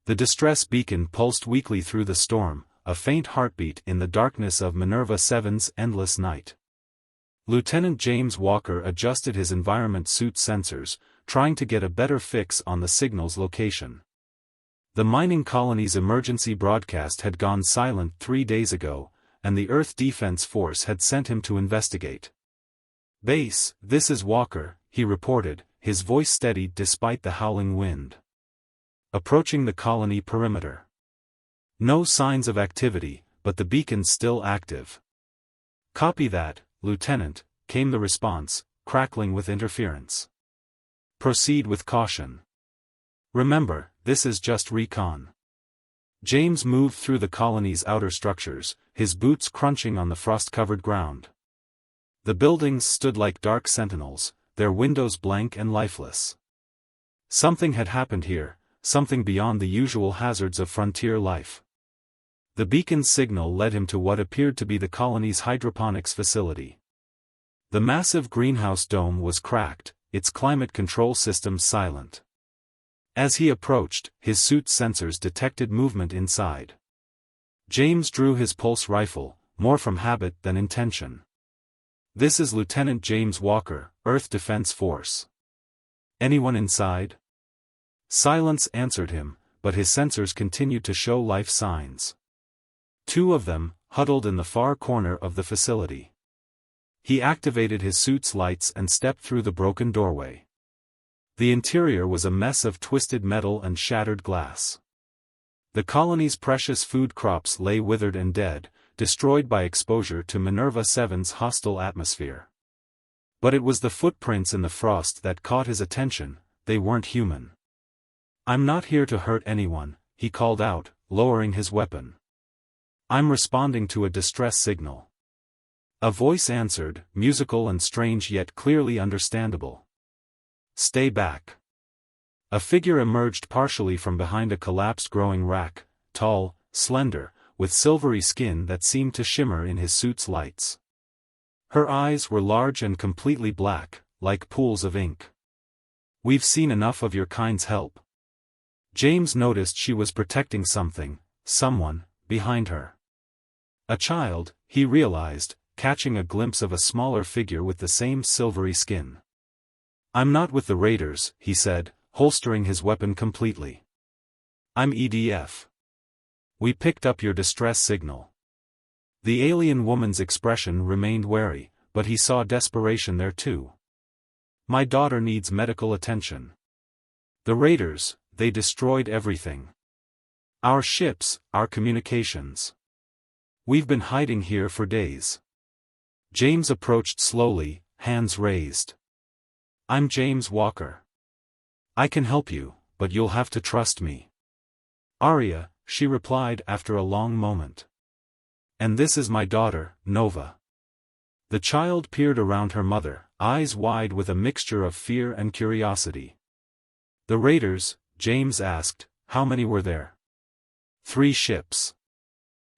The distress beacon pulsed weakly through the storm, a faint heartbeat in the darkness of Minerva 7's endless night. Lieutenant James Walker adjusted his environment suit sensors, trying to get a better fix on the signal's location. The mining colony's emergency broadcast had gone silent 3 days ago, and the Earth Defense Force had sent him to investigate. "Base, this is Walker," he reported, his voice steady despite the howling wind. "Approaching the colony perimeter. No signs of activity, but the beacon's still active." "Copy that, Lieutenant," came the response, crackling with interference. "Proceed with caution. Remember, this is just recon." James moved through the colony's outer structures, his boots crunching on the frost-covered ground. The buildings stood like dark sentinels, their windows blank and lifeless. Something had happened here, something beyond the usual hazards of frontier life. The beacon's signal led him to what appeared to be the colony's hydroponics facility. The massive greenhouse dome was cracked, its climate control system silent. As he approached, his suit's sensors detected movement inside. James drew his pulse rifle, more from habit than intention. "This is Lieutenant James Walker, Earth Defense Force. Anyone inside?" Silence answered him, but his sensors continued to show life signs. 2 of them, huddled in the far corner of the facility. He activated his suit's lights and stepped through the broken doorway. The interior was a mess of twisted metal and shattered glass. The colony's precious food crops lay withered and dead, destroyed by exposure to Minerva 7's hostile atmosphere. But it was the footprints in the frost that caught his attention. They weren't human. "I'm not here to hurt anyone," he called out, lowering his weapon. "I'm responding to a distress signal." A voice answered, musical and strange yet clearly understandable. "Stay back." A figure emerged partially from behind a collapsed growing rack, tall, slender, with silvery skin that seemed to shimmer in his suit's lights. Her eyes were large and completely black, like pools of ink. "We've seen enough of your kind's help." James noticed she was protecting someone, behind her. A child, he realized, catching a glimpse of a smaller figure with the same silvery skin. "I'm not with the raiders," he said, holstering his weapon completely. "I'm EDF. We picked up your distress signal." The alien woman's expression remained wary, but he saw desperation there too. "My daughter needs medical attention. The raiders, they destroyed everything. Our ships, our communications. We've been hiding here for days." James approached slowly, hands raised. "I'm James Walker. I can help you, but you'll have to trust me." "Arya," she replied after a long moment. "And this is my daughter, Nova." The child peered around her mother, eyes wide with a mixture of fear and curiosity. "The raiders," James asked, "how many were there?" 3 ships.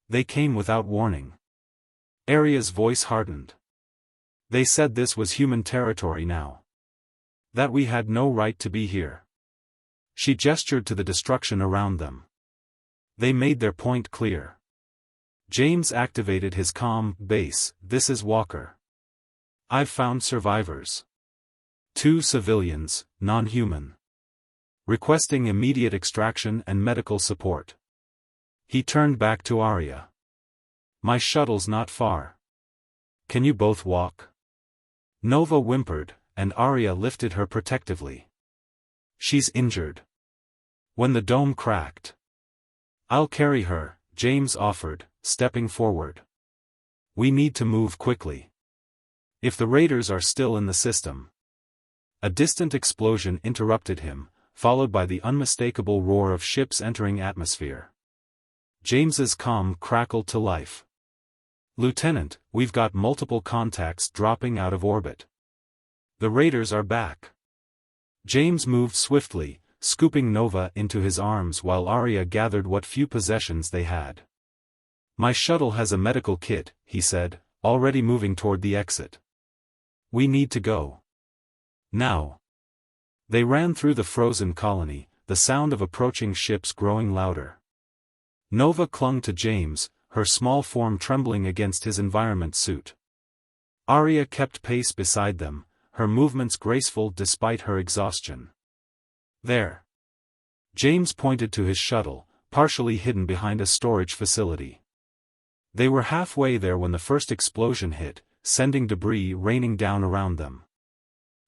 They came without warning." Arya's voice hardened. "They said this was human territory now. That we had no right to be here." She gestured to the destruction around them. They made their point clear. James activated his comm base. "This is Walker. I've found survivors. 2 civilians, non-human. Requesting immediate extraction and medical support." He turned back to Arya. "My shuttle's not far. Can you both walk?" Nova whimpered, and Arya lifted her protectively. "She's injured." When the dome cracked. "I'll carry her," James offered, stepping forward. "We need to move quickly. If the raiders are still in the system." A distant explosion interrupted him, followed by the unmistakable roar of ships entering atmosphere. James's comm crackled to life. "Lieutenant, we've got multiple contacts dropping out of orbit. The raiders are back." James moved swiftly, scooping Nova into his arms while Arya gathered what few possessions they had. "My shuttle has a medical kit," he said, already moving toward the exit. "We need to go. Now." They ran through the frozen colony, the sound of approaching ships growing louder. Nova clung to James, her small form trembling against his environment suit. Arya kept pace beside them, her movements graceful despite her exhaustion. There. James pointed to his shuttle, partially hidden behind a storage facility. They were halfway there when the first explosion hit, sending debris raining down around them.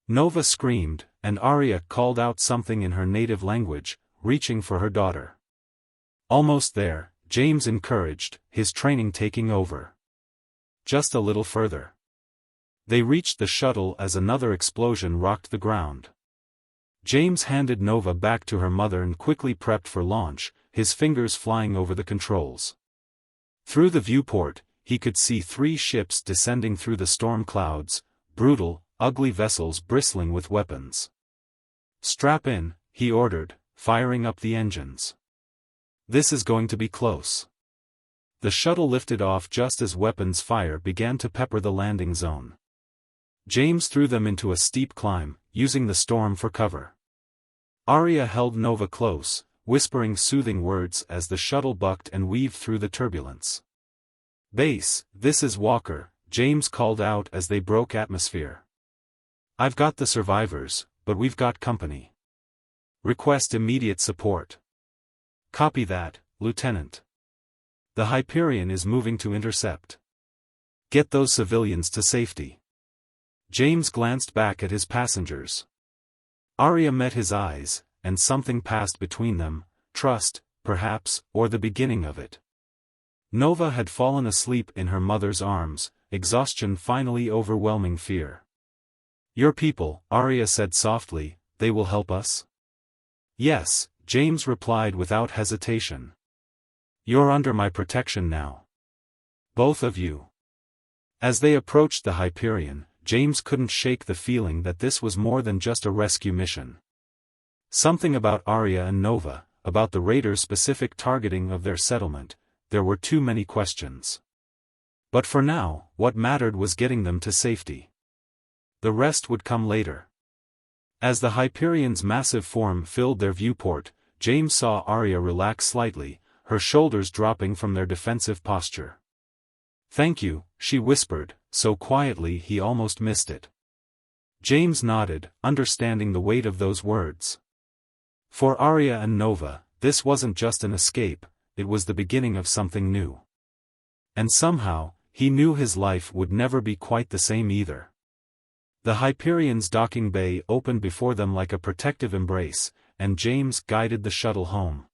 Nova screamed, and Arya called out something in her native language, reaching for her daughter. Almost there, James encouraged, his training taking over. Just a little further. They reached the shuttle as another explosion rocked the ground. James handed Nova back to her mother and quickly prepped for launch, his fingers flying over the controls. Through the viewport, he could see 3 ships descending through the storm clouds, brutal, ugly vessels bristling with weapons. "Strap in," he ordered, firing up the engines. "This is going to be close." The shuttle lifted off just as weapons fire began to pepper the landing zone. James threw them into a steep climb, using the storm for cover. Arya held Nova close, whispering soothing words as the shuttle bucked and weaved through the turbulence. "Base, this is Walker," James called out as they broke atmosphere. "I've got the survivors, but we've got company. Request immediate support." "Copy that, Lieutenant. The Hyperion is moving to intercept. Get those civilians to safety." James glanced back at his passengers. Arya met his eyes, and something passed between them, trust, perhaps, or the beginning of it. Nova had fallen asleep in her mother's arms, exhaustion finally overwhelming fear. "Your people," Arya said softly, "they will help us?" "Yes," James replied without hesitation. "You're under my protection now. Both of you." As they approached the Hyperion, James couldn't shake the feeling that this was more than just a rescue mission. Something about Arya and Nova, about the raiders' specific targeting of their settlement, there were too many questions. But for now, what mattered was getting them to safety. The rest would come later. As the Hyperion's massive form filled their viewport, James saw Arya relax slightly, her shoulders dropping from their defensive posture. "Thank you," she whispered, so quietly he almost missed it. James nodded, understanding the weight of those words. For Arya and Nova, this wasn't just an escape, it was the beginning of something new. And somehow, he knew his life would never be quite the same either. The Hyperion's docking bay opened before them like a protective embrace, and James guided the shuttle home.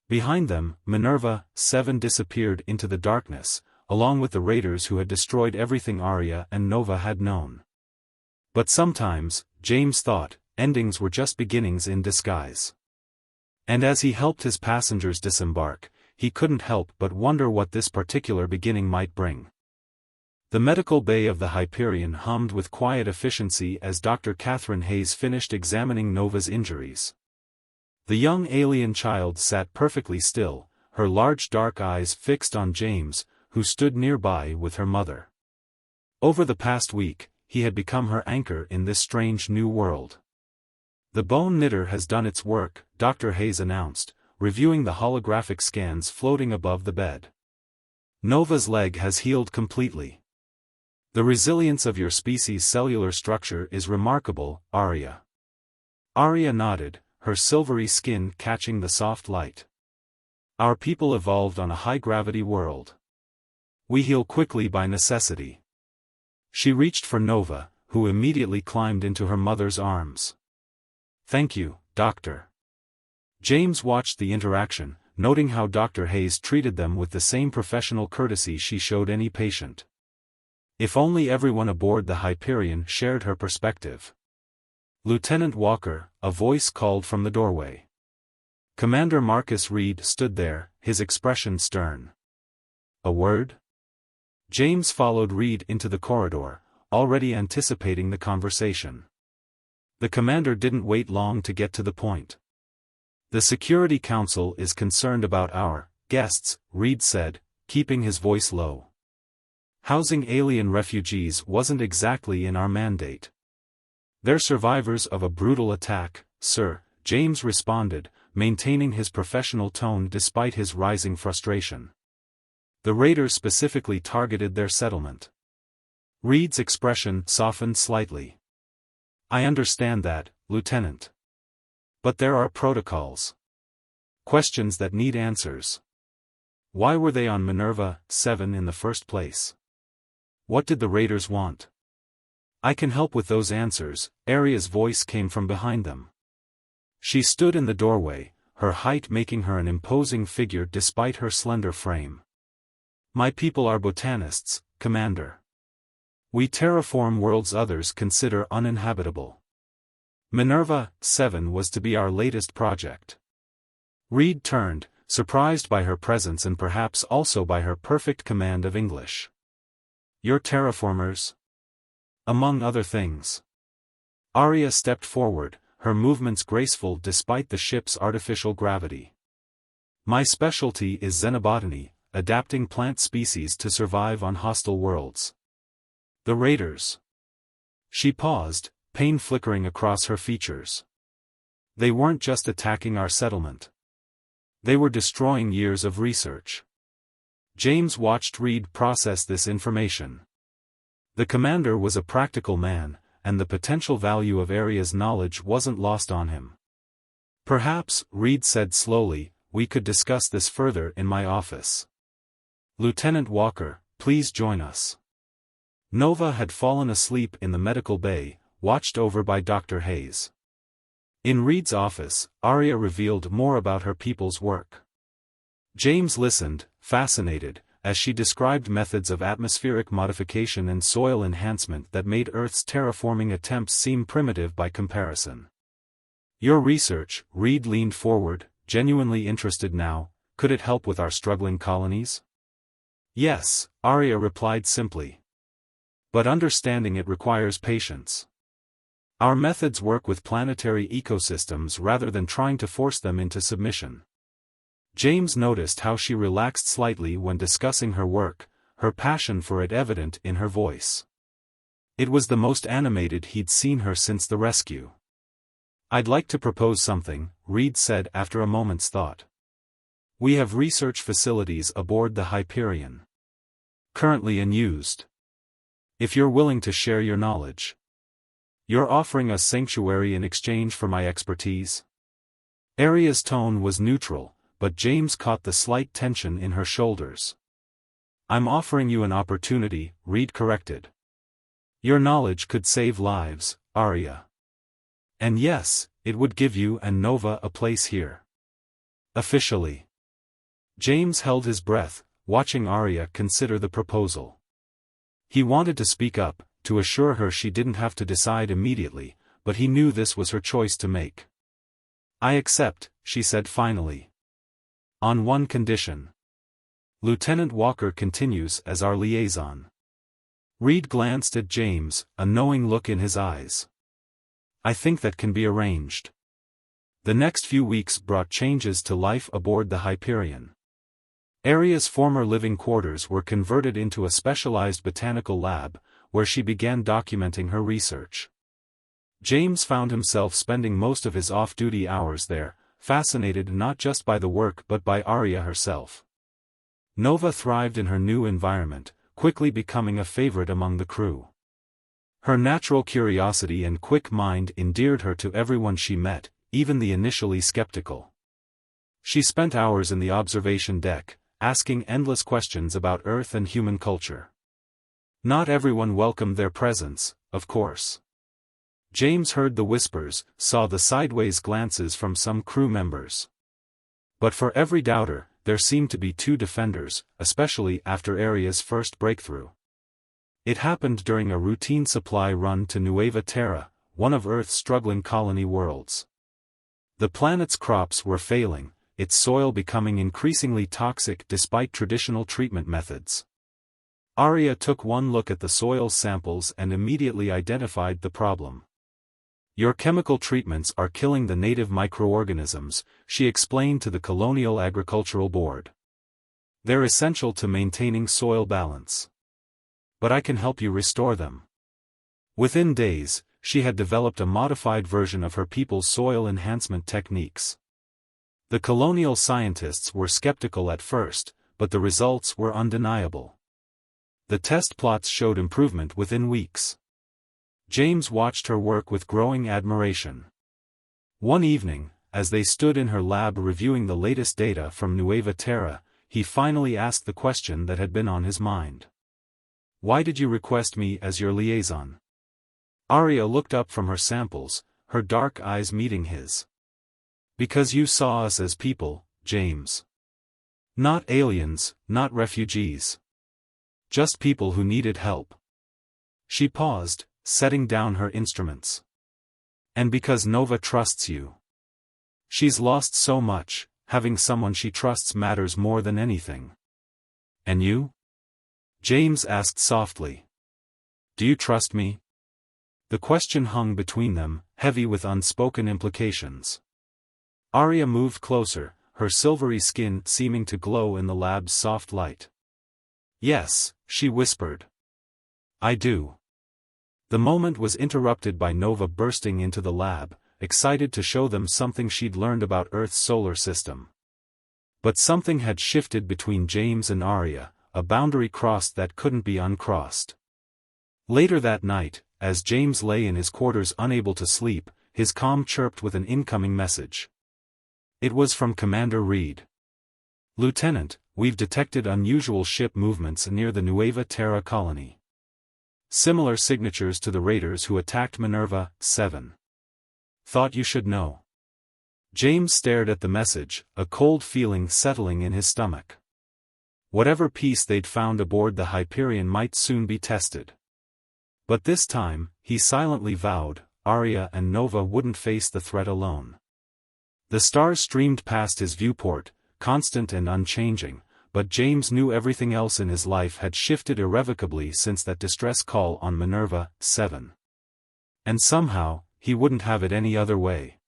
Behind them, Minerva, 7 disappeared into the darkness, along with the raiders who had destroyed everything Arya and Nova had known. But sometimes, James thought, endings were just beginnings in disguise. And as he helped his passengers disembark, he couldn't help but wonder what this particular beginning might bring. The medical bay of the Hyperion hummed with quiet efficiency as Dr. Catherine Hayes finished examining Nova's injuries. The young alien child sat perfectly still, her large dark eyes fixed on James, who stood nearby with her mother. Over the past week, he had become her anchor in this strange new world. "The bone knitter has done its work," Dr. Hayes announced, reviewing the holographic scans floating above the bed. "Nova's leg has healed completely. The resilience of your species' cellular structure is remarkable, Arya." Arya nodded, her silvery skin catching the soft light. "Our people evolved on a high-gravity world. We heal quickly by necessity." She reached for Nova, who immediately climbed into her mother's arms. "Thank you, Doctor." James watched the interaction, noting how Dr. Hayes treated them with the same professional courtesy she showed any patient. If only everyone aboard the Hyperion shared her perspective. "Lieutenant Walker," a voice called from the doorway. Commander Marcus Reed stood there, his expression stern. "A word?" James followed Reed into the corridor, already anticipating the conversation. The commander didn't wait long to get to the point. "The Security Council is concerned about our guests," Reed said, keeping his voice low. "Housing alien refugees wasn't exactly in our mandate. They're survivors of a brutal attack, sir," James responded, maintaining his professional tone despite his rising frustration. The raiders specifically targeted their settlement. Reed's expression softened slightly. I understand that, Lieutenant. But there are protocols. Questions that need answers. Why were they on Minerva 7 in the first place? What did the raiders want? I can help with those answers, Aria's voice came from behind them. She stood in the doorway, her height making her an imposing figure despite her slender frame. My people are botanists, Commander. We terraform worlds others consider uninhabitable. Minerva 7 was to be our latest project. Reed turned, surprised by her presence and perhaps also by her perfect command of English. You're terraformers? Among other things. Aria stepped forward, her movements graceful despite the ship's artificial gravity. My specialty is xenobotany, adapting plant species to survive on hostile worlds. The raiders. She paused, pain flickering across her features. They weren't just attacking our settlement. They were destroying years of research. James watched Reed process this information. The commander was a practical man, and the potential value of Aria's knowledge wasn't lost on him. Perhaps, Reed said slowly, we could discuss this further in my office. Lieutenant Walker, please join us. Nova had fallen asleep in the medical bay, watched over by Dr. Hayes. In Reed's office, Aria revealed more about her people's work. James listened, fascinated, as she described methods of atmospheric modification and soil enhancement that made Earth's terraforming attempts seem primitive by comparison. Your research, Reed leaned forward, genuinely interested now, could it help with our struggling colonies? Yes, Aria replied simply. But understanding it requires patience. Our methods work with planetary ecosystems rather than trying to force them into submission. James noticed how she relaxed slightly when discussing her work, her passion for it evident in her voice. It was the most animated he'd seen her since the rescue. I'd like to propose something, Reed said after a moment's thought. We have research facilities aboard the Hyperion. Currently unused. If you're willing to share your knowledge. You're offering us sanctuary in exchange for my expertise? Aria's tone was neutral, but James caught the slight tension in her shoulders. I'm offering you an opportunity, Reed corrected. Your knowledge could save lives, Aria. And yes, it would give you and Nova a place here. Officially. James held his breath, watching Aria consider the proposal. He wanted to speak up, to assure her she didn't have to decide immediately, but he knew this was her choice to make. I accept, she said finally. On one condition. Lieutenant Walker continues as our liaison. Reed glanced at James, a knowing look in his eyes. I think that can be arranged. The next few weeks brought changes to life aboard the Hyperion. Aria's former living quarters were converted into a specialized botanical lab, where she began documenting her research. James found himself spending most of his off-duty hours there, fascinated not just by the work but by Aria herself. Nova thrived in her new environment, quickly becoming a favorite among the crew. Her natural curiosity and quick mind endeared her to everyone she met, even the initially skeptical. She spent hours in the observation deck, asking endless questions about Earth and human culture. Not everyone welcomed their presence, of course. James heard the whispers, saw the sideways glances from some crew members. But for every doubter, there seemed to be two defenders, especially after Aria's first breakthrough. It happened during a routine supply run to Nueva Terra, one of Earth's struggling colony worlds. The planet's crops were failing, its soil becoming increasingly toxic despite traditional treatment methods. Aria took one look at the soil samples and immediately identified the problem. Your chemical treatments are killing the native microorganisms, she explained to the Colonial Agricultural Board. They're essential to maintaining soil balance. But I can help you restore them. Within days, she had developed a modified version of her people's soil enhancement techniques. The colonial scientists were skeptical at first, but the results were undeniable. The test plots showed improvement within weeks. James watched her work with growing admiration. One evening, as they stood in her lab reviewing the latest data from Nueva Terra, he finally asked the question that had been on his mind. "Why did you request me as your liaison?" Arya looked up from her samples, her dark eyes meeting his. "Because you saw us as people, James. Not aliens, not refugees. Just people who needed help." She paused, setting down her instruments. "And because Nova trusts you. She's lost so much, having someone she trusts matters more than anything." "And you?" James asked softly. "Do you trust me?" The question hung between them, heavy with unspoken implications. Arya moved closer, her silvery skin seeming to glow in the lab's soft light. "Yes," she whispered. "I do." The moment was interrupted by Nova bursting into the lab, excited to show them something she'd learned about Earth's solar system. But something had shifted between James and Arya, a boundary crossed that couldn't be uncrossed. Later that night, as James lay in his quarters unable to sleep, his comm chirped with an incoming message. It was from Commander Reed. "Lieutenant, we've detected unusual ship movements near the Nueva Terra colony. Similar signatures to the raiders who attacked Minerva 7. Thought you should know." James stared at the message, a cold feeling settling in his stomach. Whatever piece they'd found aboard the Hyperion might soon be tested. But this time, he silently vowed, Arya and Nova wouldn't face the threat alone. The stars streamed past his viewport, constant and unchanging, but James knew everything else in his life had shifted irrevocably since that distress call on Minerva 7. And somehow, he wouldn't have it any other way.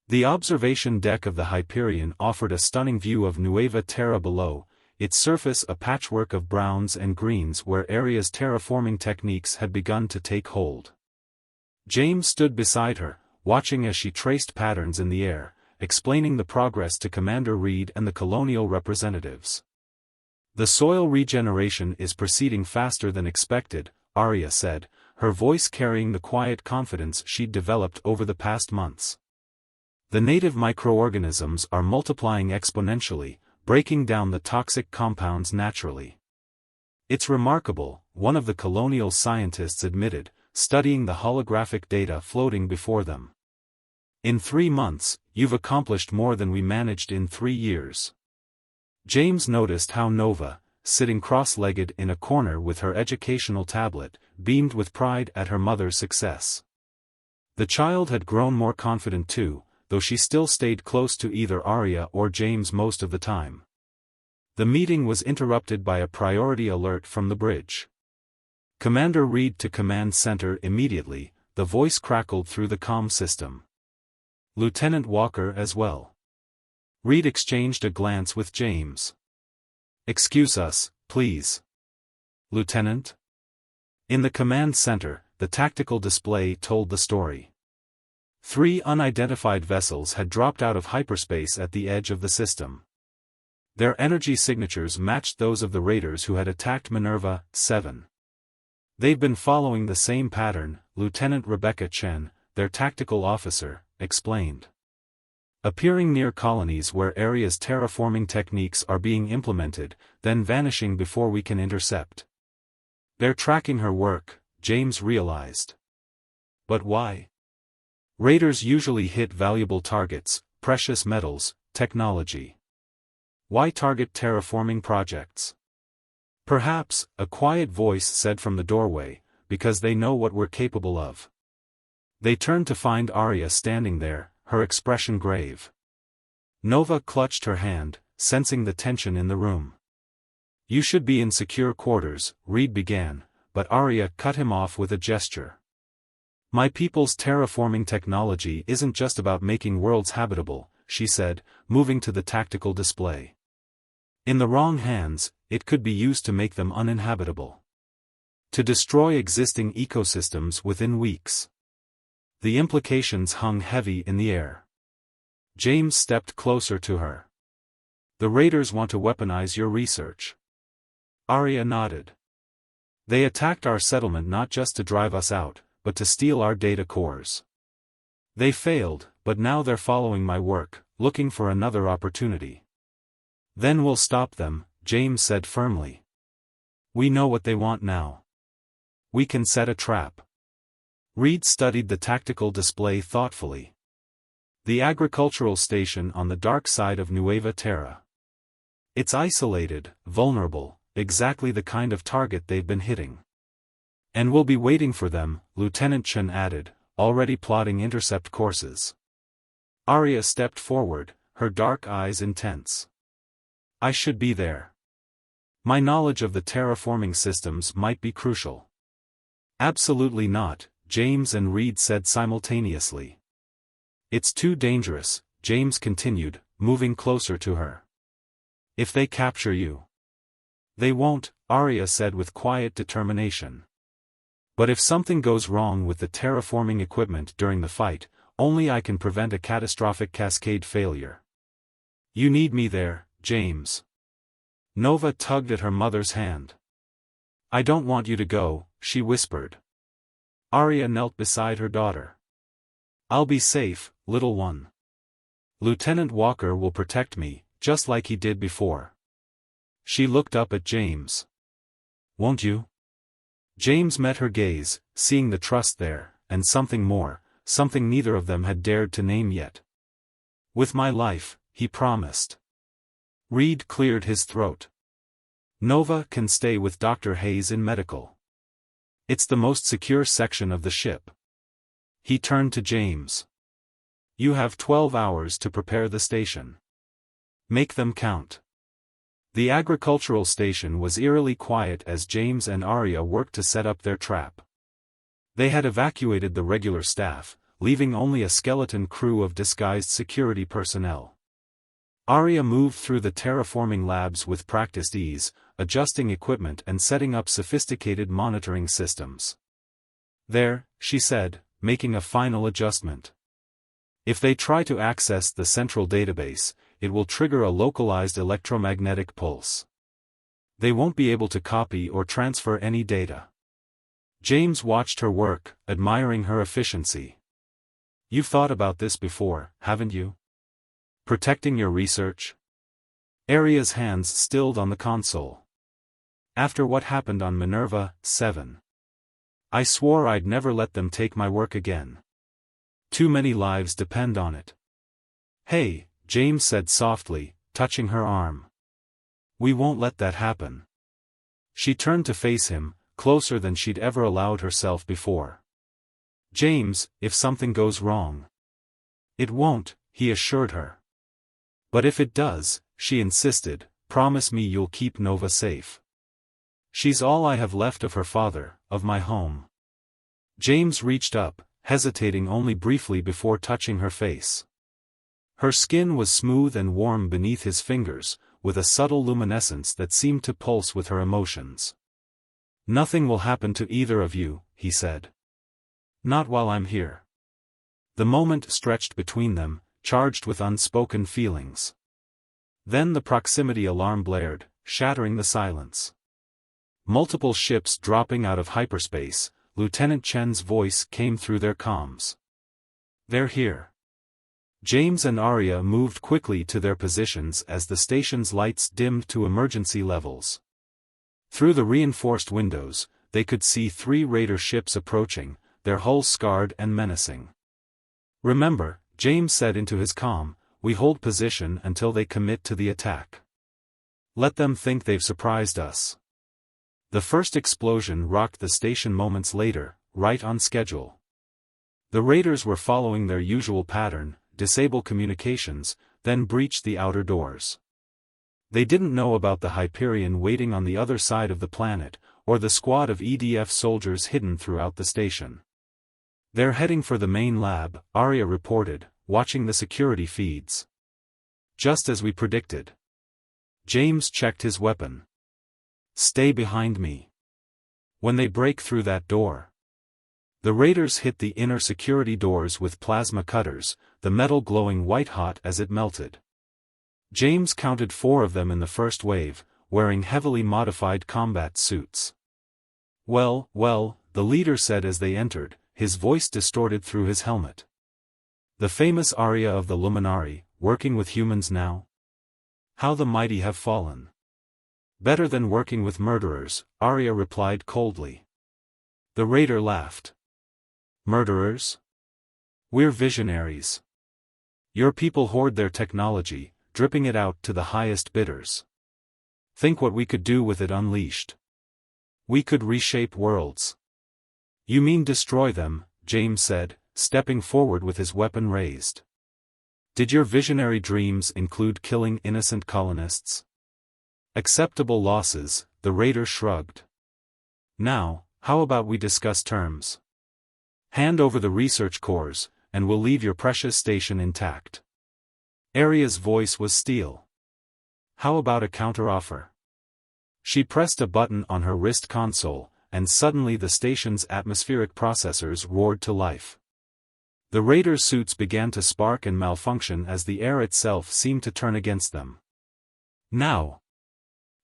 The observation deck of the Hyperion offered a stunning view of Nueva Terra below, its surface a patchwork of browns and greens where Arya's terraforming techniques had begun to take hold. James stood beside her, watching as she traced patterns in the air, explaining the progress to Commander Reed and the colonial representatives. "The soil regeneration is proceeding faster than expected," Arya said, her voice carrying the quiet confidence she'd developed over the past months. "The native microorganisms are multiplying exponentially, breaking down the toxic compounds naturally. It's remarkable," one of the colonial scientists admitted, studying the holographic data floating before them. "In 3 months, you've accomplished more than we managed in 3 years." James noticed how Nova, sitting cross-legged in a corner with her educational tablet, beamed with pride at her mother's success. The child had grown more confident too, though she still stayed close to either Arya or James most of the time. The meeting was interrupted by a priority alert from the bridge. "Commander Reed to Command Center immediately," the voice crackled through the comm system. "Lieutenant Walker as well." Reed exchanged a glance with James. "Excuse us, please." "Lieutenant?" In the command center, the tactical display told the story. 3 unidentified vessels had dropped out of hyperspace at the edge of the system. Their energy signatures matched those of the raiders who had attacked Minerva 7. "They've been following the same pattern," Lieutenant Rebecca Chen, their tactical officer, explained. "Appearing near colonies where Arya's terraforming techniques are being implemented, then vanishing before we can intercept." "They're tracking her work," James realized. "But why?" "Raiders usually hit valuable targets, precious metals, technology. Why target terraforming projects?" "Perhaps," a quiet voice said from the doorway, "because they know what we're capable of." They turned to find Arya standing there, her expression grave. Nova clutched her hand, sensing the tension in the room. "You should be in secure quarters," Reed began, but Arya cut him off with a gesture. "My people's terraforming technology isn't just about making worlds habitable," she said, moving to the tactical display. "In the wrong hands, it could be used to make them uninhabitable. To destroy existing ecosystems within weeks." The implications hung heavy in the air. James stepped closer to her. The Raiders want to weaponize your research. Arya nodded. They attacked our settlement not just to drive us out, but to steal our data cores. They failed, but now they're following my work, looking for another opportunity. Then we'll stop them, James said firmly. We know what they want now. We can set a trap. Reed studied the tactical display thoughtfully. The agricultural station on the dark side of Nueva Terra. It's isolated, vulnerable, exactly the kind of target they've been hitting. And we'll be waiting for them, Lieutenant Chen added, already plotting intercept courses. Arya stepped forward, her dark eyes intense. I should be there. My knowledge of the terraforming systems might be crucial. Absolutely not, James and Reed said simultaneously. It's too dangerous, James continued, moving closer to her. If they capture you. They won't, Arya said with quiet determination. But if something goes wrong with the terraforming equipment during the fight, only I can prevent a catastrophic cascade failure. You need me there, James. Nova tugged at her mother's hand. I don't want you to go, she whispered. Arya knelt beside her daughter. I'll be safe, little one. Lieutenant Walker will protect me, just like he did before. She looked up at James. Won't you? James met her gaze, seeing the trust there, and something more, something neither of them had dared to name yet. With my life, he promised. Reed cleared his throat. Nova can stay with Dr. Hayes in medical. It's the most secure section of the ship. He turned to James. You have 12 hours to prepare the station. Make them count. The agricultural station was eerily quiet as James and Arya worked to set up their trap. They had evacuated the regular staff, leaving only a skeleton crew of disguised security personnel. Arya moved through the terraforming labs with practiced ease, adjusting equipment and setting up sophisticated monitoring systems. There, she said, making a final adjustment. If they try to access the central database, it will trigger a localized electromagnetic pulse. They won't be able to copy or transfer any data. James watched her work, admiring her efficiency. You've thought about this before, haven't you? Protecting your research? Arya's hands stilled on the console. After what happened on Minerva 7. I swore I'd never let them take my work again. Too many lives depend on it. Hey, James said softly, touching her arm. We won't let that happen. She turned to face him, closer than she'd ever allowed herself before. James, if something goes wrong. It won't, he assured her. But if it does, she insisted, promise me you'll keep Nova safe. She's all I have left of her father, of my home. James reached up, hesitating only briefly before touching her face. Her skin was smooth and warm beneath his fingers, with a subtle luminescence that seemed to pulse with her emotions. Nothing will happen to either of you, he said. Not while I'm here. The moment stretched between them, charged with unspoken feelings. Then the proximity alarm blared, shattering the silence. Multiple ships dropping out of hyperspace, Lieutenant Chen's voice came through their comms. They're here. James and Arya moved quickly to their positions as the station's lights dimmed to emergency levels. Through the reinforced windows, they could see 3 Raider ships approaching, their hulls scarred and menacing. Remember, James said into his comm, we hold position until they commit to the attack. Let them think they've surprised us. The first explosion rocked the station moments later, right on schedule. The Raiders were following their usual pattern, disable communications, then breach the outer doors. They didn't know about the Hyperion waiting on the other side of the planet, or the squad of EDF soldiers hidden throughout the station. They're heading for the main lab, Arya reported, watching the security feeds. Just as we predicted. James checked his weapon. Stay behind me. When they break through that door. The raiders hit the inner security doors with plasma cutters, the metal glowing white-hot as it melted. James counted 4 of them in the first wave, wearing heavily modified combat suits. Well, the leader said as they entered, his voice distorted through his helmet. The famous aria of the Luminari, working with humans now? How the mighty have fallen. Better than working with murderers, Arya replied coldly. The raider laughed. Murderers? We're visionaries. Your people hoard their technology, dripping it out to the highest bidders. Think what we could do with it unleashed. We could reshape worlds. You mean destroy them, James said, stepping forward with his weapon raised. Did your visionary dreams include killing innocent colonists? Acceptable losses, the raider shrugged. Now, how about we discuss terms? Hand over the research cores, and we'll leave your precious station intact. Arya's voice was steel. How about a counteroffer? She pressed a button on her wrist console, and suddenly the station's atmospheric processors roared to life. The raiders' suits began to spark and malfunction as the air itself seemed to turn against them. Now!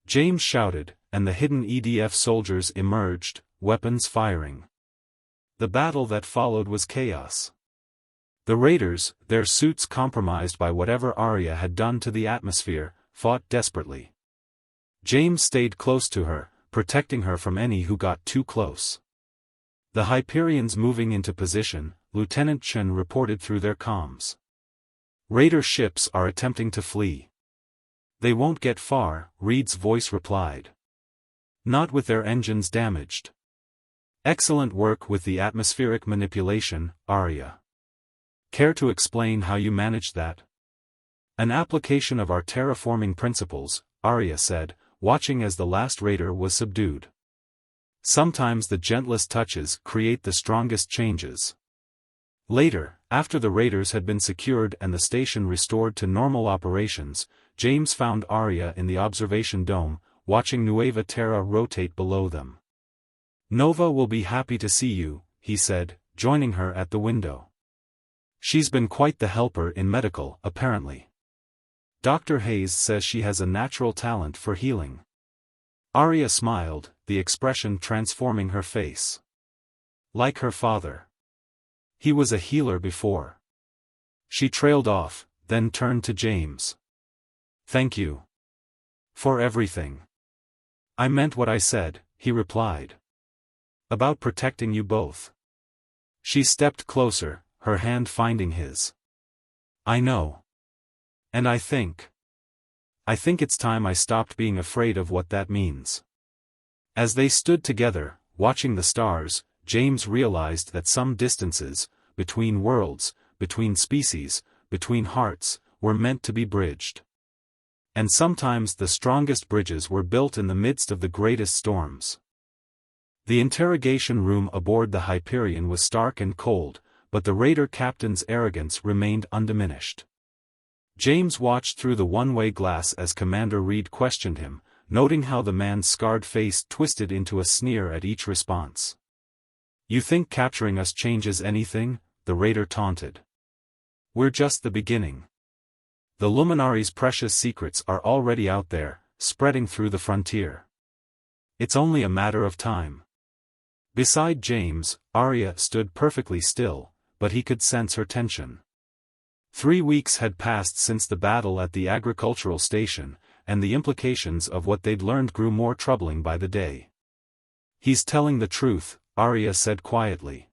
James shouted, and the hidden EDF soldiers emerged, weapons firing. The battle that followed was chaos. The raiders, their suits compromised by whatever Arya had done to the atmosphere, fought desperately. James stayed close to her, protecting her from any who got too close. The Hyperions moving into position, Lieutenant Chen reported through their comms. Raider ships are attempting to flee. They won't get far, Reed's voice replied. Not with their engines damaged. Excellent work with the atmospheric manipulation, Arya. Care to explain how you managed that? An application of our terraforming principles, Arya said, watching as the last raider was subdued. Sometimes the gentlest touches create the strongest changes. Later, after the raiders had been secured and the station restored to normal operations, James found Arya in the observation dome, watching Nueva Terra rotate below them. Nova will be happy to see you, he said, joining her at the window. She's been quite the helper in medical, apparently. Dr. Hayes says she has a natural talent for healing. Arya smiled, the expression transforming her face. Like her father. He was a healer before. She trailed off, then turned to James. Thank you. For everything. I meant what I said, he replied. About protecting you both. She stepped closer, her hand finding his. I know. And I think it's time I stopped being afraid of what that means. As they stood together, watching the stars, James realized that some distances, between worlds, between species, between hearts, were meant to be bridged. And sometimes the strongest bridges were built in the midst of the greatest storms. The interrogation room aboard the Hyperion was stark and cold, but the raider captain's arrogance remained undiminished. James watched through the one-way glass as Commander Reed questioned him, noting how the man's scarred face twisted into a sneer at each response. You think capturing us changes anything? The raider taunted. We're just the beginning. The Luminari's precious secrets are already out there, spreading through the frontier. It's only a matter of time. Beside James, Arya stood perfectly still, but he could sense her tension. 3 weeks had passed since the battle at the agricultural station, and the implications of what they'd learned grew more troubling by the day. He's telling the truth, Arya said quietly.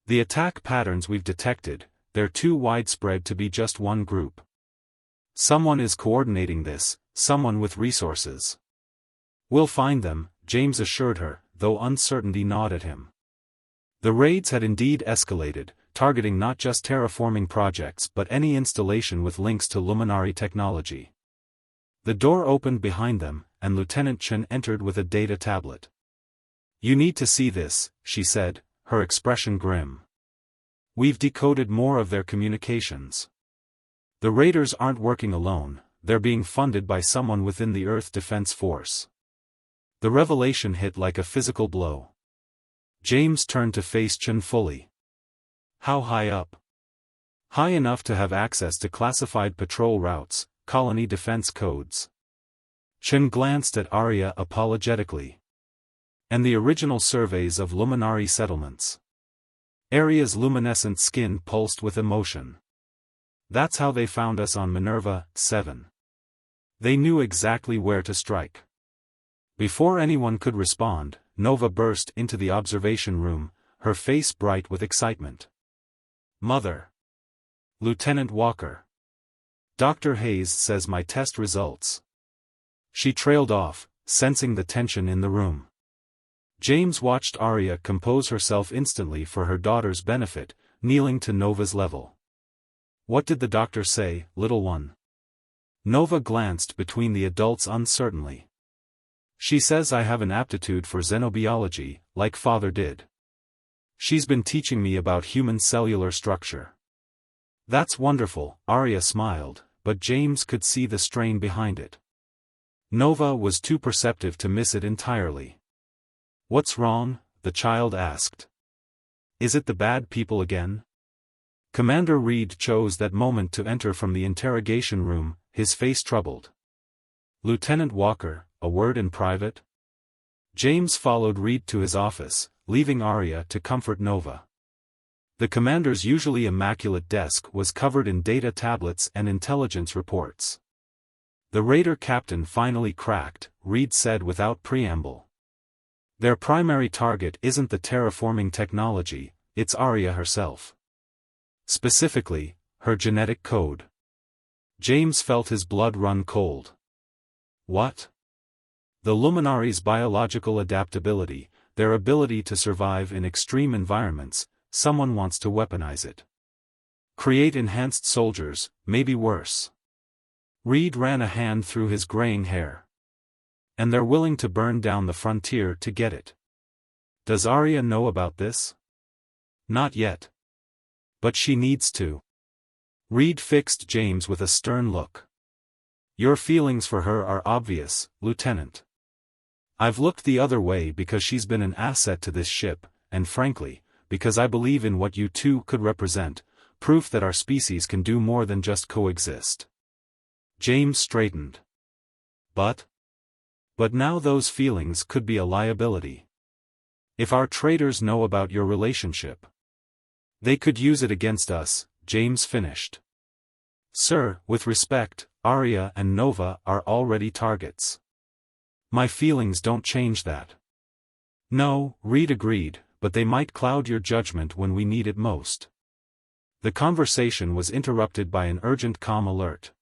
The attack patterns we've detected, they're too widespread to be just one group. Someone is coordinating this, someone with resources. We'll find them, James assured her, though uncertainty gnawed at him. The raids had indeed escalated, targeting not just terraforming projects but any installation with links to Luminari technology. The door opened behind them, and Lieutenant Chen entered with a data tablet. You need to see this, she said, her expression grim. We've decoded more of their communications. The raiders aren't working alone, they're being funded by someone within the Earth Defense Force. The revelation hit like a physical blow. James turned to face Chen fully. How high up? High enough to have access to classified patrol routes, colony defense codes. Chen glanced at Arya apologetically. And the original surveys of Luminari settlements. Arya's luminescent skin pulsed with emotion. That's how they found us on Minerva 7. They knew exactly where to strike. Before anyone could respond, Nova burst into the observation room, her face bright with excitement. Mother! Lieutenant Walker! Dr. Hayes says my test results. She trailed off, sensing the tension in the room. James watched Arya compose herself instantly for her daughter's benefit, kneeling to Nova's level. What did the doctor say, little one? Nova glanced between the adults uncertainly. She says I have an aptitude for xenobiology, like father did. She's been teaching me about human cellular structure. That's wonderful, Arya smiled, but James could see the strain behind it. Nova was too perceptive to miss it entirely. What's wrong? The child asked. Is it the bad people again? Commander Reed chose that moment to enter from the interrogation room, his face troubled. Lieutenant Walker, a word in private? James followed Reed to his office, leaving Arya to comfort Nova. The commander's usually immaculate desk was covered in data tablets and intelligence reports. The raider captain finally cracked, Reed said without preamble. Their primary target isn't the terraforming technology, it's Arya herself. Specifically, her genetic code. James felt his blood run cold. What? The Luminari's biological adaptability, their ability to survive in extreme environments, someone wants to weaponize it. Create enhanced soldiers, maybe worse. Reed ran a hand through his graying hair. And they're willing to burn down the frontier to get it. Does Arya know about this? Not yet. But she needs to. Reed fixed James with a stern look. Your feelings for her are obvious, Lieutenant. I've looked the other way because she's been an asset to this ship, and frankly, because I believe in what you two could represent, proof that our species can do more than just coexist. James straightened. But now those feelings could be a liability. If our traders know about your relationship, they could use it against us, James finished. Sir, with respect, Arya and Nova are already targets. My feelings don't change that. No, Reed agreed, but they might cloud your judgment when we need it most. The conversation was interrupted by an urgent comm alert.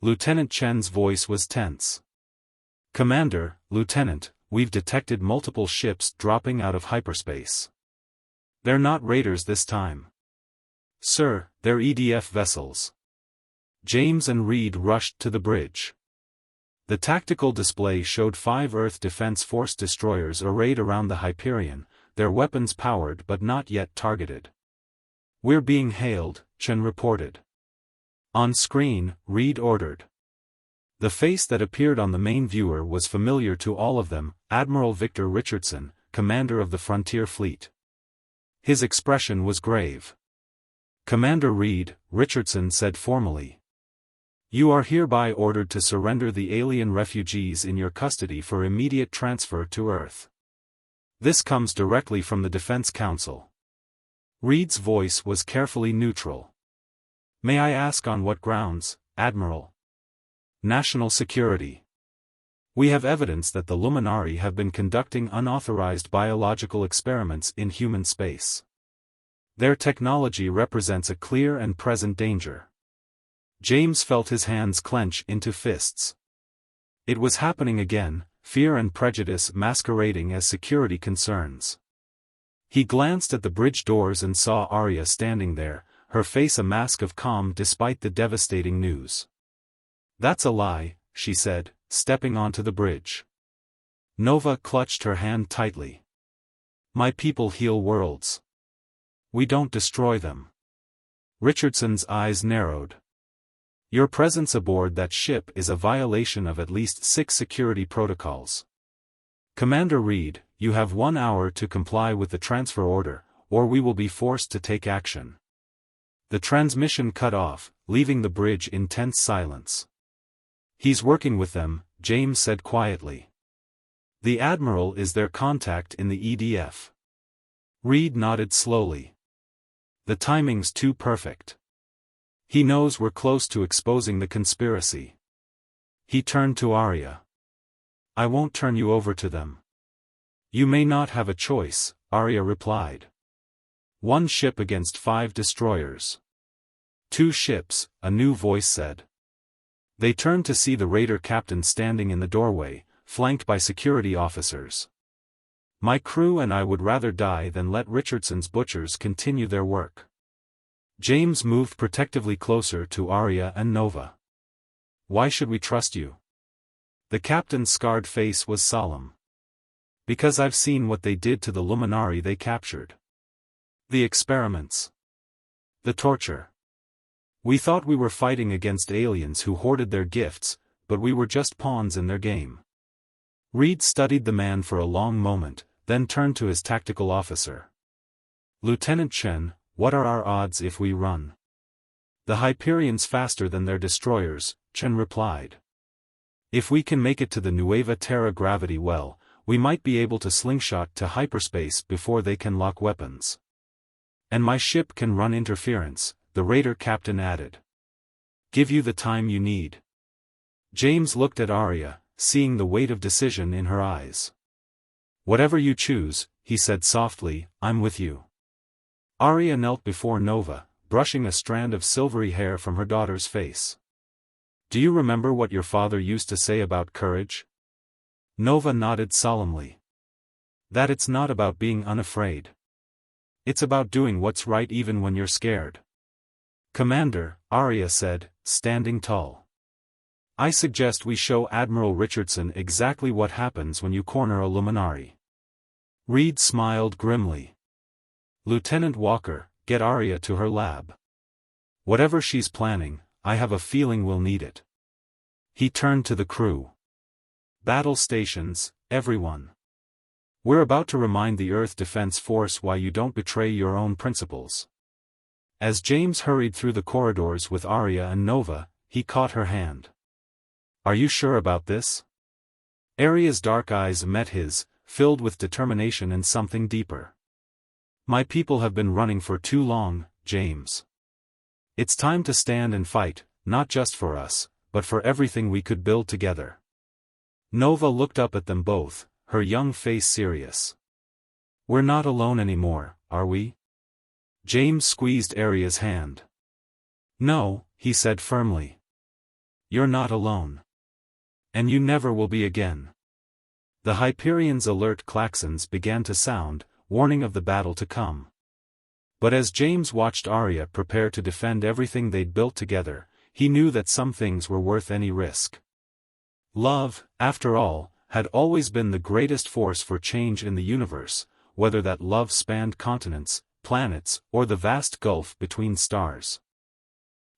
Lieutenant Chen's voice was tense. Commander, Lieutenant, we've detected multiple ships dropping out of hyperspace. They're not raiders this time. Sir, they're EDF vessels. James and Reed rushed to the bridge. The tactical display showed 5 Earth Defense Force destroyers arrayed around the Hyperion, their weapons powered but not yet targeted. We're being hailed, Chen reported. On screen, Reed ordered. The face that appeared on the main viewer was familiar to all of them, Admiral Victor Richardson, commander of the Frontier Fleet. His expression was grave. Commander Reed, Richardson said formally. You are hereby ordered to surrender the alien refugees in your custody for immediate transfer to Earth. This comes directly from the Defense Council. Reed's voice was carefully neutral. May I ask on what grounds, Admiral? National security. We have evidence that the Luminari have been conducting unauthorized biological experiments in human space. Their technology represents a clear and present danger. James felt his hands clench into fists. It was happening again, fear and prejudice masquerading as security concerns. He glanced at the bridge doors and saw Arya standing there, her face a mask of calm despite the devastating news. That's a lie, she said, stepping onto the bridge. Nova clutched her hand tightly. My people heal worlds. We don't destroy them. Richardson's eyes narrowed. Your presence aboard that ship is a violation of at least 6 security protocols. Commander Reed, you have 1 hour to comply with the transfer order, or we will be forced to take action. The transmission cut off, leaving the bridge in tense silence. He's working with them, James said quietly. The Admiral is their contact in the EDF. Reed nodded slowly. The timing's too perfect. He knows we're close to exposing the conspiracy. He turned to Arya. I won't turn you over to them. You may not have a choice, Arya replied. 1 ship against 5 destroyers. 2 ships, a new voice said. They turned to see the raider captain standing in the doorway, flanked by security officers. My crew and I would rather die than let Richardson's butchers continue their work. James moved protectively closer to Arya and Nova. Why should we trust you? The captain's scarred face was solemn. Because I've seen what they did to the Luminari they captured. The experiments. The torture. We thought we were fighting against aliens who hoarded their gifts, but we were just pawns in their game. Reed studied the man for a long moment, then turned to his tactical officer. Lieutenant Chen, what are our odds if we run? The Hyperion's faster than their destroyers, Chen replied. If we can make it to the Nueva Terra gravity well, we might be able to slingshot to hyperspace before they can lock weapons. And my ship can run interference, the raider captain added. Give you the time you need. James looked at Arya, seeing the weight of decision in her eyes. Whatever you choose, he said softly, I'm with you. Arya knelt before Nova, brushing a strand of silvery hair from her daughter's face. Do you remember what your father used to say about courage? Nova nodded solemnly. That it's not about being unafraid. It's about doing what's right even when you're scared. Commander, Arya said, standing tall. I suggest we show Admiral Richardson exactly what happens when you corner a Luminari. Reed smiled grimly. Lieutenant Walker, get Arya to her lab. Whatever she's planning, I have a feeling we'll need it. He turned to the crew. Battle stations, everyone. We're about to remind the Earth Defense Force why you don't betray your own principles. As James hurried through the corridors with Arya and Nova, he caught her hand. Are you sure about this? Arya's dark eyes met his, filled with determination and something deeper. My people have been running for too long, James. It's time to stand and fight, not just for us, but for everything we could build together. Nova looked up at them both, her young face serious. We're not alone anymore, are we? James squeezed Arya's hand. No, he said firmly. You're not alone. And you never will be again. The Hyperion's alert klaxons began to sound, warning of the battle to come. But as James watched Arya prepare to defend everything they'd built together, he knew that some things were worth any risk. Love, after all, had always been the greatest force for change in the universe, whether that love spanned continents, planets, or the vast gulf between stars.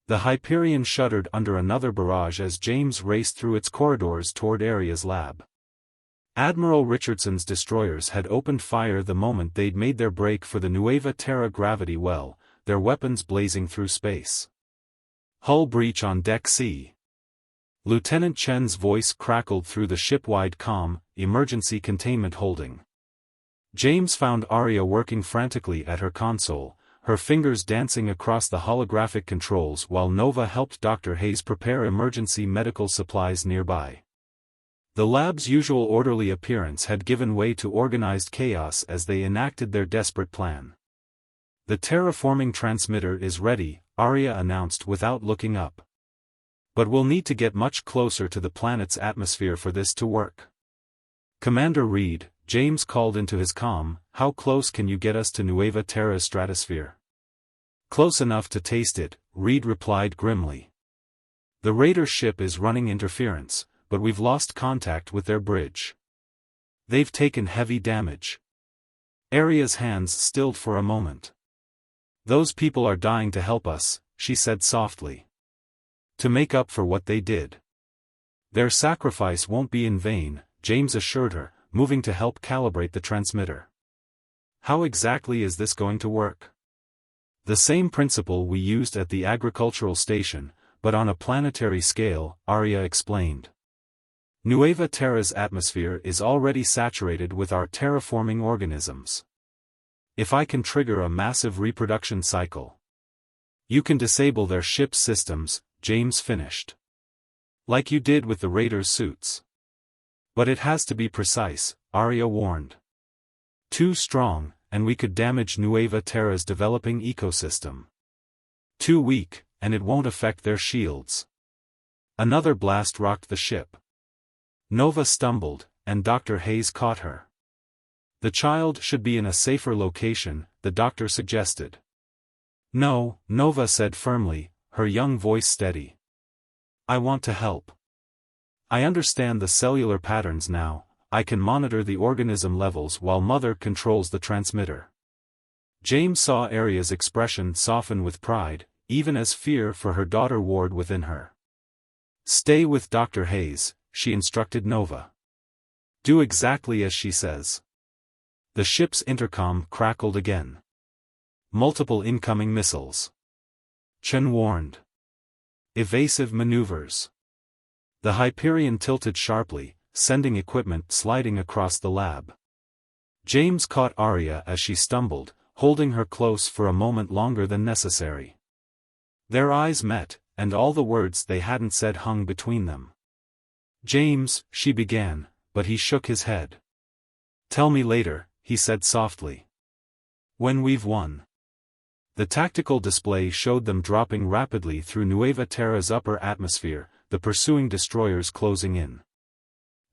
The Hyperion shuddered under another barrage as James raced through its corridors toward Arya's lab. Admiral Richardson's destroyers had opened fire the moment they'd made their break for the Nueva Terra gravity well, their weapons blazing through space. Hull breach on Deck C. Lieutenant Chen's voice crackled through the ship-wide comm, emergency containment holding. James found Arya working frantically at her console, her fingers dancing across the holographic controls while Nova helped Dr. Hayes prepare emergency medical supplies nearby. The lab's usual orderly appearance had given way to organized chaos as they enacted their desperate plan. The terraforming transmitter is ready, Arya announced without looking up. But we'll need to get much closer to the planet's atmosphere for this to work. Commander Reed, James called into his comm, how close can you get us to Nueva Terra's stratosphere? Close enough to taste it, Reed replied grimly. The raider ship is running interference, but we've lost contact with their bridge. They've taken heavy damage. Arya's hands stilled for a moment. Those people are dying to help us, she said softly. To make up for what they did. Their sacrifice won't be in vain, James assured her, moving to help calibrate the transmitter. How exactly is this going to work? The same principle we used at the agricultural station, but on a planetary scale, Arya explained. Nueva Terra's atmosphere is already saturated with our terraforming organisms. If I can trigger a massive reproduction cycle, you can disable their ship's systems, James finished. Like you did with the Raiders' suits. But it has to be precise, Arya warned. Too strong, and we could damage Nueva Terra's developing ecosystem. Too weak, and it won't affect their shields. Another blast rocked the ship. Nova stumbled, and Dr. Hayes caught her. The child should be in a safer location, the doctor suggested. No, Nova said firmly, her young voice steady. I want to help. I understand the cellular patterns now, I can monitor the organism levels while Mother controls the transmitter. James saw Arya's expression soften with pride, even as fear for her daughter warred within her. Stay with Dr. Hayes, she instructed Nova. Do exactly as she says. The ship's intercom crackled again. Multiple incoming missiles. Chen warned. Evasive maneuvers. The Hyperion tilted sharply, sending equipment sliding across the lab. James caught Arya as she stumbled, holding her close for a moment longer than necessary. Their eyes met, and all the words they hadn't said hung between them. James, she began, but he shook his head. Tell me later, he said softly. When we've won. The tactical display showed them dropping rapidly through Nueva Terra's upper atmosphere, the pursuing destroyers closing in.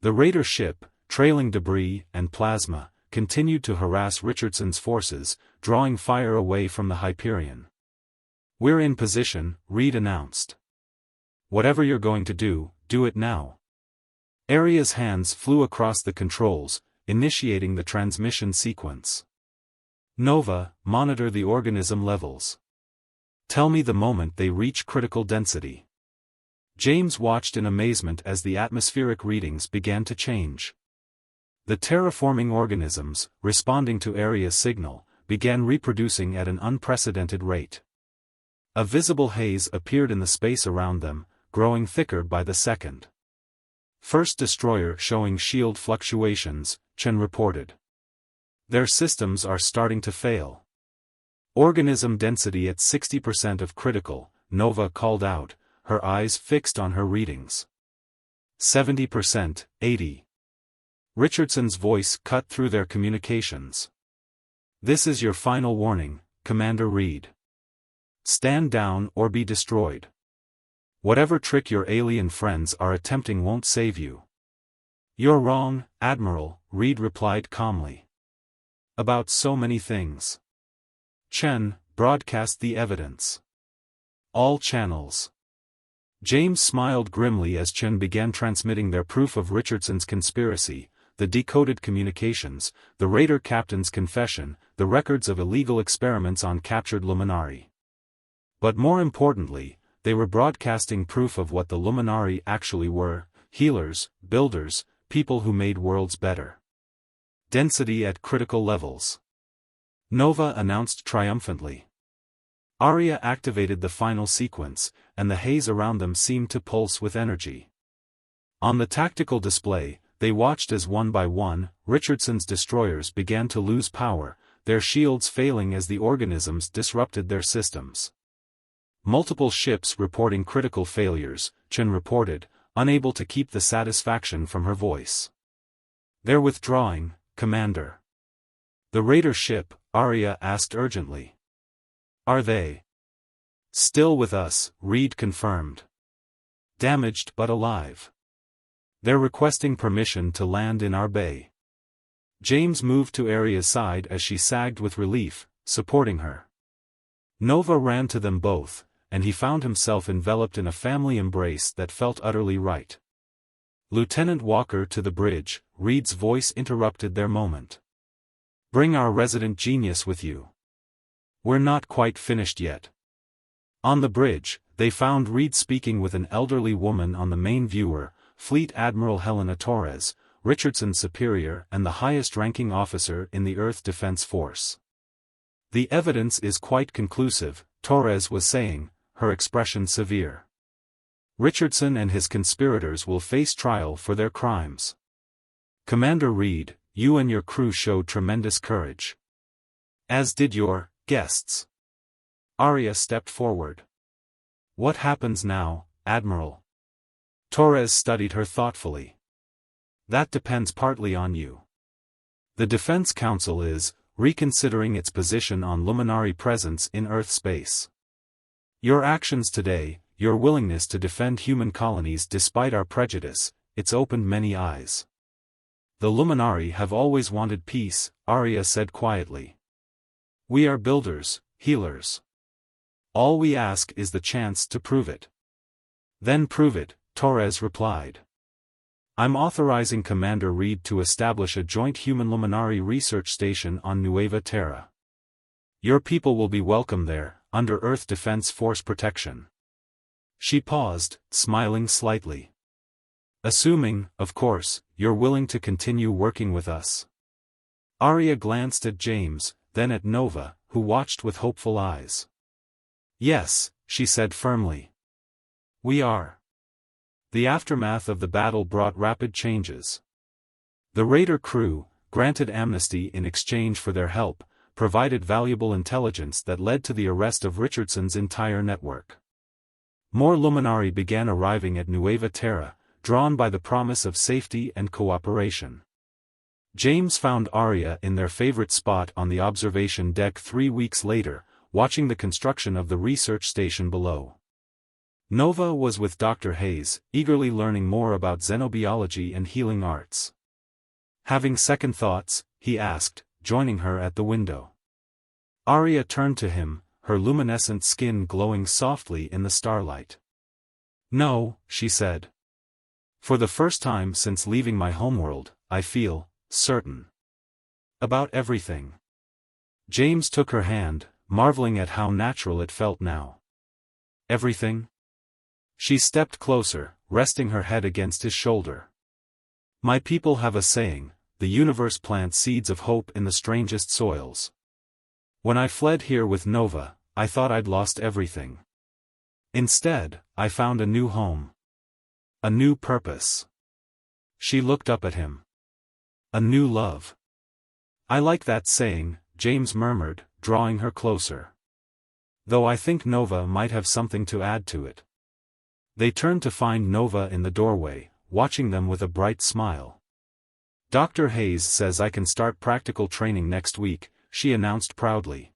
The Raider ship, trailing debris and plasma, continued to harass Richardson's forces, drawing fire away from the Hyperion. We're in position, Reed announced. Whatever you're going to do it now. Arya's hands flew across the controls, initiating the transmission sequence. Nova, monitor the organism levels. Tell me the moment they reach critical density. James watched in amazement as the atmospheric readings began to change. The terraforming organisms, responding to Arya's signal, began reproducing at an unprecedented rate. A visible haze appeared in the space around them, growing thicker by the second. First destroyer showing shield fluctuations, Chen reported. Their systems are starting to fail. Organism density at 60% of critical, Nova called out, her eyes fixed on her readings. 70%, 80%. Richardson's voice cut through their communications. This is your final warning, Commander Reed. Stand down or be destroyed. Whatever trick your alien friends are attempting won't save you. You're wrong, Admiral, Reed replied calmly. About so many things. Chen, broadcast the evidence. All channels. James smiled grimly as Chen began transmitting their proof of Richardson's conspiracy, the decoded communications, the Raider captain's confession, the records of illegal experiments on captured Luminari. But more importantly, they were broadcasting proof of what the Luminari actually were, healers, builders, people who made worlds better. Density at critical levels. Nova announced triumphantly. Arya activated the final sequence, and the haze around them seemed to pulse with energy. On the tactical display, they watched as one by one, Richardson's destroyers began to lose power, their shields failing as the organisms disrupted their systems. Multiple ships reporting critical failures, Chen reported, unable to keep the satisfaction from her voice. They're withdrawing, Commander. The Raider ship, Arya asked urgently. Are they? Still with us, Reed confirmed. Damaged but alive. They're requesting permission to land in our bay. James moved to Arya's side as she sagged with relief, supporting her. Nova ran to them both, and he found himself enveloped in a family embrace that felt utterly right. Lieutenant Walker to the bridge, Reed's voice interrupted their moment. Bring our resident genius with you. We're not quite finished yet. On the bridge, they found Reed speaking with an elderly woman on the main viewer, Fleet Admiral Helena Torres, Richardson's superior and the highest-ranking officer in the Earth Defense Force. "The evidence is quite conclusive," Torres was saying, her expression severe. "Richardson and his conspirators will face trial for their crimes. Commander Reed, you and your crew showed tremendous courage. As did your guests." Arya stepped forward. "What happens now, Admiral?" Torres studied her thoughtfully. "That depends partly on you. The Defense Council is reconsidering its position on Luminari presence in Earth space. Your actions today, your willingness to defend human colonies despite our prejudice, it's opened many eyes. The Luminari have always wanted peace," Arya said quietly. "We are builders, healers. All we ask is the chance to prove it." "Then prove it," Torres replied. "I'm authorizing Commander Reed to establish a joint human Luminari research station on Nueva Terra. Your people will be welcome there, under Earth Defense Force protection." She paused, smiling slightly. "Assuming, of course, you're willing to continue working with us." Arya glanced at James, then at Nova, who watched with hopeful eyes. "Yes," she said firmly. "We are." The aftermath of the battle brought rapid changes. The Raider crew, granted amnesty in exchange for their help, provided valuable intelligence that led to the arrest of Richardson's entire network. More Luminari began arriving at Nueva Terra, drawn by the promise of safety and cooperation. James found Arya in their favorite spot on the observation deck 3 weeks later, watching the construction of the research station below. Nova was with Dr. Hayes, eagerly learning more about xenobiology and healing arts. Having second thoughts, he asked, joining her at the window. Arya turned to him, her luminescent skin glowing softly in the starlight. "No," she said. "For the first time since leaving my homeworld, I feel certain about everything." James took her hand, marveling at how natural it felt now. "Everything?" She stepped closer, resting her head against his shoulder. "My people have a saying, the universe plants seeds of hope in the strangest soils. When I fled here with Nova, I thought I'd lost everything. Instead, I found a new home. A new purpose." She looked up at him. "A new love." "I like that saying," James murmured, drawing her closer. "Though I think Nova might have something to add to it." They turned to find Nova in the doorway, watching them with a bright smile. "Dr. Hayes says I can start practical training next week," she announced proudly.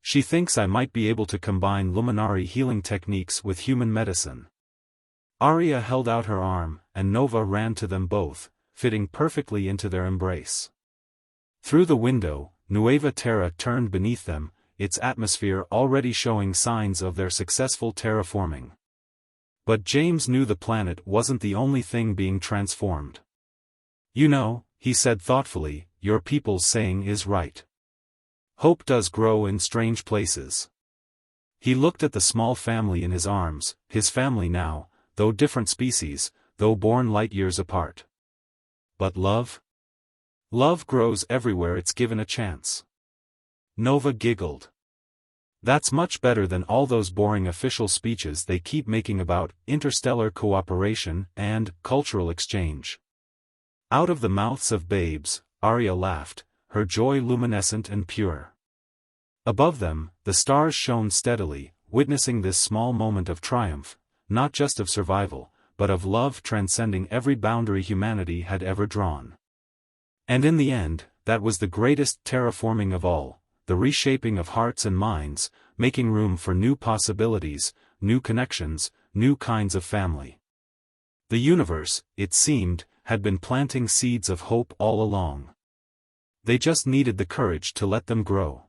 "She thinks I might be able to combine Luminari healing techniques with human medicine." Arya held out her arm, and Nova ran to them both, fitting perfectly into their embrace. Through the window, Nueva Terra turned beneath them, its atmosphere already showing signs of their successful terraforming. But James knew the planet wasn't the only thing being transformed. "You know," he said thoughtfully, "your people's saying is right. Hope does grow in strange places." He looked at the small family in his arms, his family now, though different species, though born light years apart. "But love? Love grows everywhere it's given a chance." Nova giggled. "That's much better than all those boring official speeches they keep making about interstellar cooperation and cultural exchange." Out of the mouths of babes, Arya laughed, her joy luminescent and pure. Above them, the stars shone steadily, witnessing this small moment of triumph, not just of survival, but of love transcending every boundary humanity had ever drawn. And in the end, that was the greatest terraforming of all, the reshaping of hearts and minds, making room for new possibilities, new connections, new kinds of family. The universe, it seemed, had been planting seeds of hope all along. They just needed the courage to let them grow.